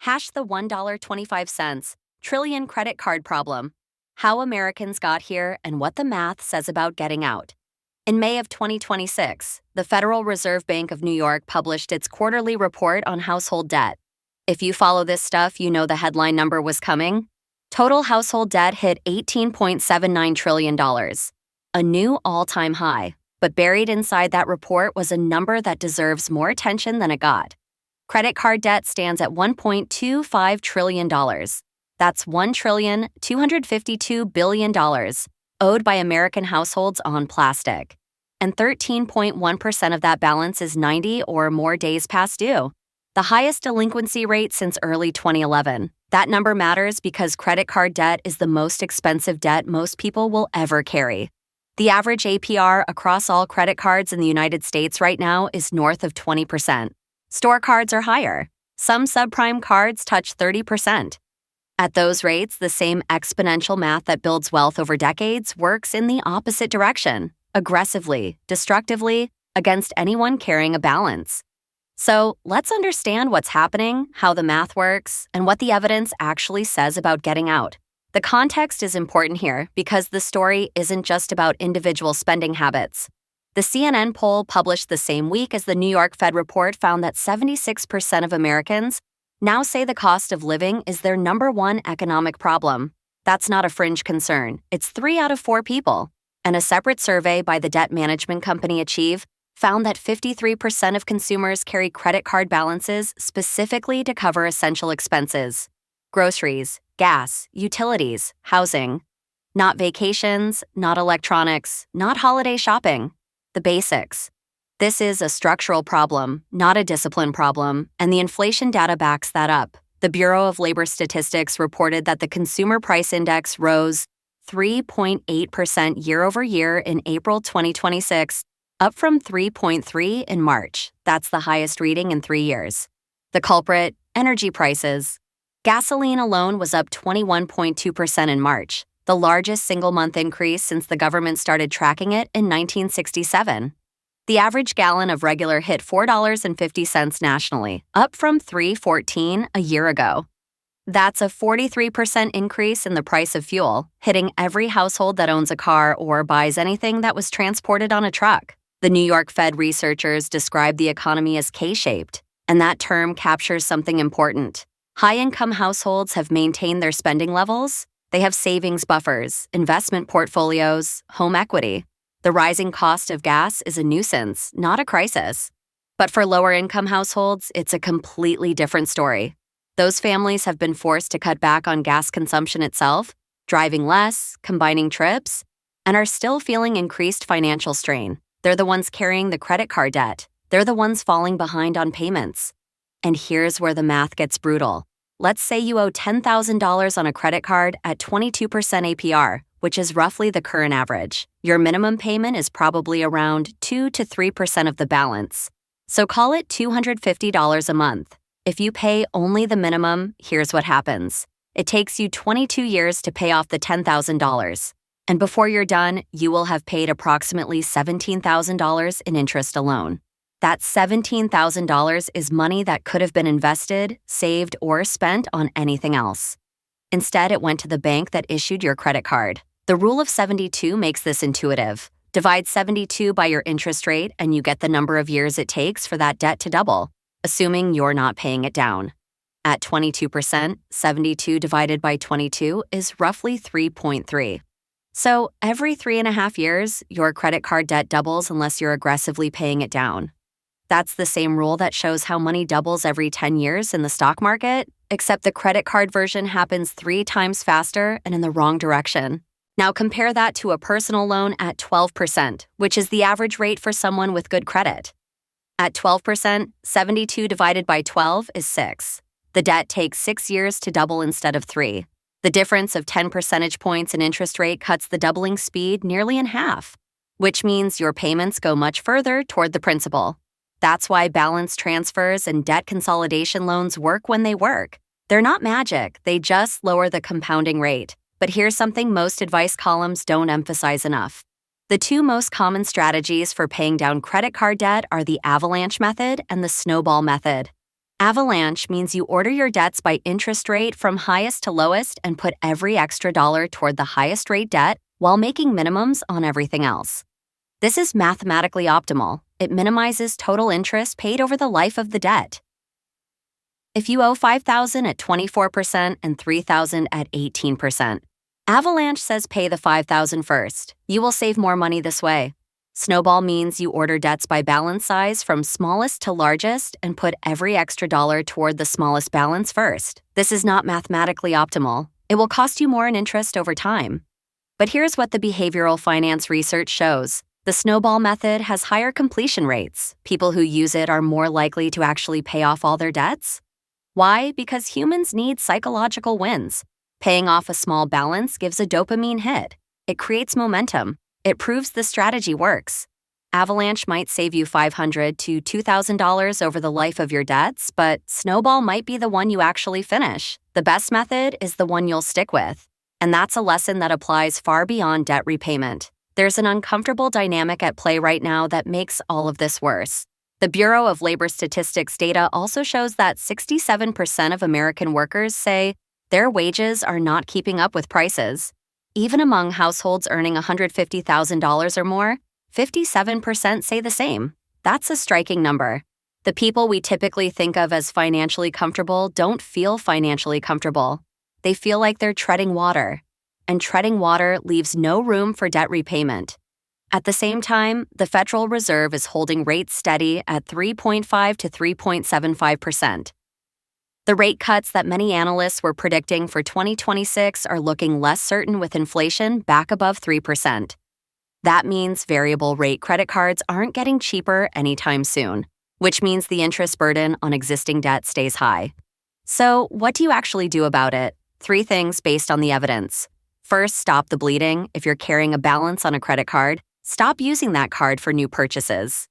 Hash the $1.25 trillion credit card problem. How Americans got here and what the math says about getting out. In May of 2026, the Federal Reserve Bank of New York published its quarterly report on household debt. If you follow this stuff, you know the headline number was coming. Total household debt hit $18.79 trillion, a new all-time high. But buried inside that report was a number that deserves more attention than it got. Credit card debt stands at $1.25 trillion. That's $1,252 billion owed by American households on plastic. And 13.1% of that balance is 90 or more days past due, the highest delinquency rate since early 2011. That number matters because credit card debt is the most expensive debt most people will ever carry. The average APR across all credit cards in the United States right now is north of 20%. Store cards are higher. Some subprime cards touch 30%. At those rates, the same exponential math that builds wealth over decades works in the opposite direction, aggressively, destructively, against anyone carrying a balance. So let's understand what's happening, how the math works, and what the evidence actually says about getting out. The context is important here because the story isn't just about individual spending habits. The CNN poll published the same week as the New York Fed report found that 76% of Americans now say the cost of living is their number one economic problem. That's not a fringe concern. It's 3 out of 4 people. And a separate survey by the debt management company Achieve found that 53% of consumers carry credit card balances specifically to cover essential expenses: groceries, gas, utilities, housing. Not vacations, not electronics, not holiday shopping. The basics. This is a structural problem, not a discipline problem, and the inflation data backs that up. The Bureau of Labor Statistics reported that the Consumer Price Index rose 3.8% year over year in April 2026, up from 3.3% in March. That's the highest reading in 3 years. The culprit, energy prices. Gasoline alone was up 21.2% in March, the largest single-month increase since the government started tracking it in 1967. The average gallon of regular hit $4.50 nationally, up from $3.14 a year ago. That's a 43% increase in the price of fuel, hitting every household that owns a car or buys anything that was transported on a truck. The New York Fed researchers describe the economy as K-shaped, and that term captures something important. High-income households have maintained their spending levels. They have savings buffers, investment portfolios, home equity. The rising cost of gas is a nuisance, not a crisis. But for lower-income households, it's a completely different story. Those families have been forced to cut back on gas consumption itself, driving less, combining trips, and are still feeling increased financial strain. They're the ones carrying the credit card debt. They're the ones falling behind on payments. And here's where the math gets brutal. Let's say you owe $10,000 on a credit card at 22% APR, which is roughly the current average. Your minimum payment is probably around 2 to 3% of the balance. So call it $250 a month. If you pay only the minimum, here's what happens. It takes you 22 years to pay off the $10,000. And before you're done, you will have paid approximately $17,000 in interest alone. That $17,000 is money that could have been invested, saved, or spent on anything else. Instead, it went to the bank that issued your credit card. The rule of 72 makes this intuitive. Divide 72 by your interest rate and you get the number of years it takes for that debt to double, assuming you're not paying it down. At 22%, 72 divided by 22 is roughly 3.3. So every 3.5 years, your credit card debt doubles unless you're aggressively paying it down. That's the same rule that shows how money doubles every 10 years in the stock market, except the credit card version happens 3 times faster and in the wrong direction. Now compare that to a personal loan at 12%, which is the average rate for someone with good credit. At 12%, 72 divided by 12 is 6. The debt takes 6 years to double instead of 3. The difference of 10 percentage points in interest rate cuts the doubling speed nearly in half, which means your payments go much further toward the principal. That's why balance transfers and debt consolidation loans work when they work. They're not magic, they just lower the compounding rate. But here's something most advice columns don't emphasize enough. The 2 most common strategies for paying down credit card debt are the avalanche method and the snowball method. Avalanche means you order your debts by interest rate from highest to lowest and put every extra dollar toward the highest rate debt while making minimums on everything else. This is mathematically optimal. It minimizes total interest paid over the life of the debt. If you owe $5,000 at 24% and $3,000 at 18%, Avalanche says pay the $5,000 first. You will save more money this way. Snowball means you order debts by balance size from smallest to largest and put every extra dollar toward the smallest balance first. This is not mathematically optimal. It will cost you more in interest over time. But here's what the behavioral finance research shows. The snowball method has higher completion rates. People who use it are more likely to actually pay off all their debts. Why? Because humans need psychological wins. Paying off a small balance gives a dopamine hit. It creates momentum. It proves the strategy works. Avalanche might save you $500 to $2,000 over the life of your debts, but Snowball might be the one you actually finish. The best method is the one you'll stick with. And that's a lesson that applies far beyond debt repayment. There's an uncomfortable dynamic at play right now that makes all of this worse. The Bureau of Labor Statistics data also shows that 67% of American workers say their wages are not keeping up with prices. Even among households earning $150,000 or more, 57% say the same. That's a striking number. The people we typically think of as financially comfortable don't feel financially comfortable. They feel like they're treading water. And treading water leaves no room for debt repayment. At the same time, the Federal Reserve is holding rates steady at 3.5 to 3.75%. The rate cuts that many analysts were predicting for 2026 are looking less certain with inflation back above 3%. That means variable rate credit cards aren't getting cheaper anytime soon, which means the interest burden on existing debt stays high. So, what do you actually do about it? 3 things based on the evidence. First, stop the bleeding. If you're carrying a balance on a credit card, stop using that card for new purchases.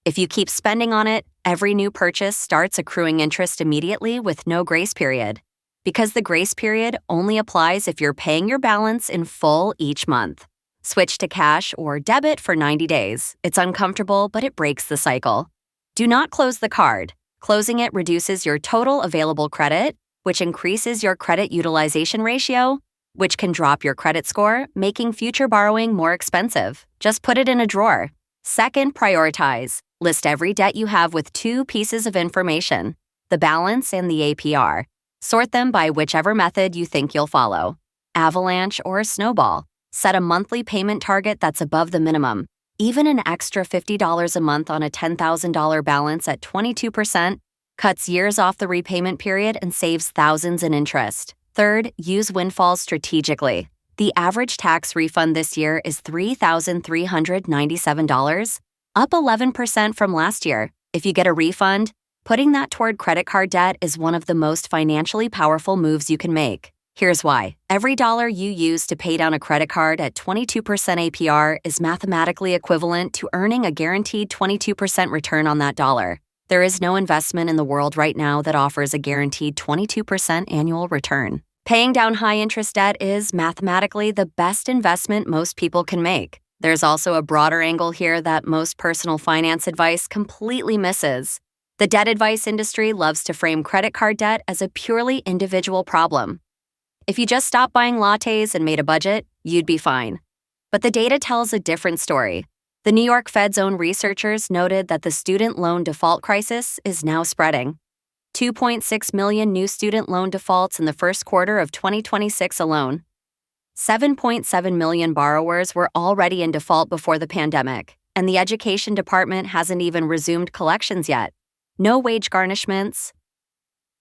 If you keep spending on it, every new purchase starts accruing interest immediately with no grace period. Because the grace period only applies if you're paying your balance in full each month. Switch to cash or debit for 90 days. It's uncomfortable, but it breaks the cycle. Do not close the card. Closing it reduces your total available credit, which increases your credit utilization ratio, which can drop your credit score, making future borrowing more expensive. Just put it in a drawer. Second, prioritize. List every debt you have with 2 pieces of information, the balance and the APR. Sort them by whichever method you think you'll follow, Avalanche or Snowball. Set a monthly payment target that's above the minimum. Even an extra $50 a month on a $10,000 balance at 22% cuts years off the repayment period and saves thousands in interest. Third, use windfalls strategically. The average tax refund this year is $3,397, up 11% from last year. If you get a refund, putting that toward credit card debt is one of the most financially powerful moves you can make. Here's why. Every dollar you use to pay down a credit card at 22% APR is mathematically equivalent to earning a guaranteed 22% return on that dollar. There is no investment in the world right now that offers a guaranteed 22% annual return. Paying down high-interest debt is mathematically the best investment most people can make. There's also a broader angle here that most personal finance advice completely misses. The debt advice industry loves to frame credit card debt as a purely individual problem. If you just stopped buying lattes and made a budget, you'd be fine. But the data tells a different story. The New York Fed's own researchers noted that the student loan default crisis is now spreading. 2.6 million new student loan defaults in the first quarter of 2026 alone. 7.7 million borrowers were already in default before the pandemic, and the education department hasn't even resumed collections yet. No wage garnishments,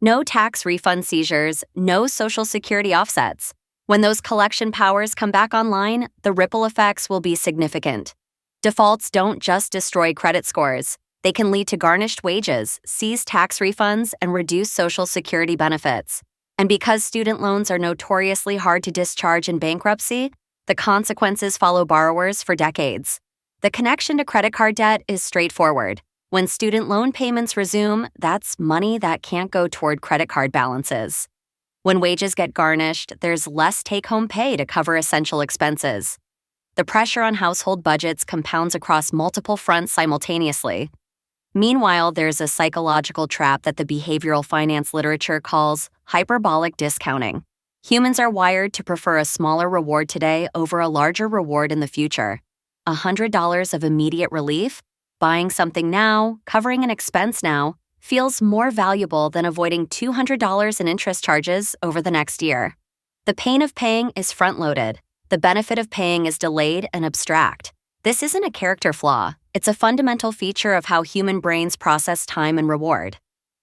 no tax refund seizures, no Social Security offsets. When those collection powers come back online, the ripple effects will be significant. Defaults don't just destroy credit scores. They can lead to garnished wages, seized tax refunds, and reduced Social Security benefits. And because student loans are notoriously hard to discharge in bankruptcy, the consequences follow borrowers for decades. The connection to credit card debt is straightforward. When student loan payments resume, that's money that can't go toward credit card balances. When wages get garnished, there's less take-home pay to cover essential expenses. The pressure on household budgets compounds across multiple fronts simultaneously. Meanwhile, there's a psychological trap that the behavioral finance literature calls hyperbolic discounting. Humans are wired to prefer a smaller reward today over a larger reward in the future. $100 of immediate relief, buying something now, covering an expense now, feels more valuable than avoiding $200 in interest charges over the next year. The pain of paying is front-loaded. The benefit of paying is delayed and abstract. This isn't a character flaw. It's a fundamental feature of how human brains process time and reward.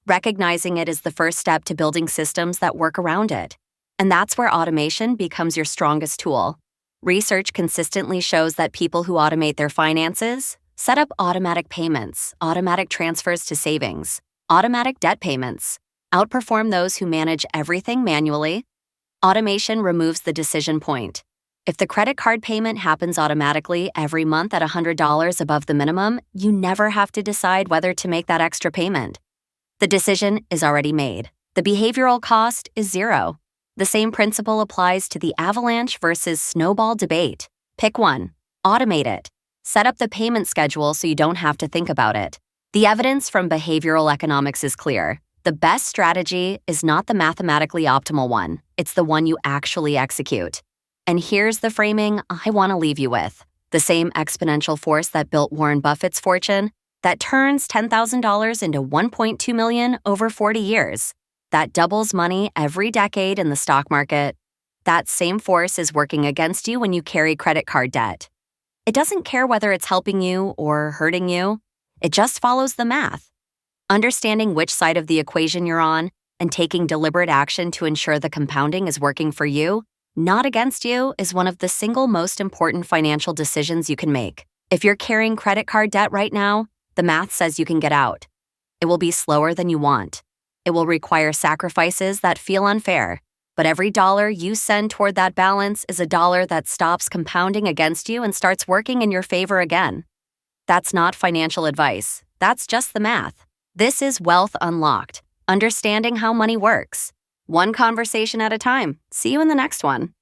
Recognizing it is the first step to building systems that work around it. And that's where automation becomes your strongest tool. Research consistently shows that people who automate their finances set up automatic payments, automatic transfers to savings, automatic debt payments, outperform those who manage everything manually. Automation removes the decision point. If the credit card payment happens automatically every month at $100 above the minimum, you never have to decide whether to make that extra payment. The decision is already made. The behavioral cost is zero. The same principle applies to the avalanche versus snowball debate. Pick one. Automate it. Set up the payment schedule so you don't have to think about it. The evidence from behavioral economics is clear. The best strategy is not the mathematically optimal one. It's the one you actually execute. And here's the framing I want to leave you with. The same exponential force that built Warren Buffett's fortune, that turns $10,000 into $1.2 million over 40 years, that doubles money every decade in the stock market. That same force is working against you when you carry credit card debt. It doesn't care whether it's helping you or hurting you. It just follows the math. Understanding which side of the equation you're on and taking deliberate action to ensure the compounding is working for you, not against you, is one of the single most important financial decisions you can make. If you're carrying credit card debt right now, the math says you can get out. It will be slower than you want. It will require sacrifices that feel unfair, but every dollar you send toward that balance is a dollar that stops compounding against you and starts working in your favor again. That's not financial advice. That's just the math. This is Wealth Unlocked, understanding how money works. One conversation at a time. See you in the next one.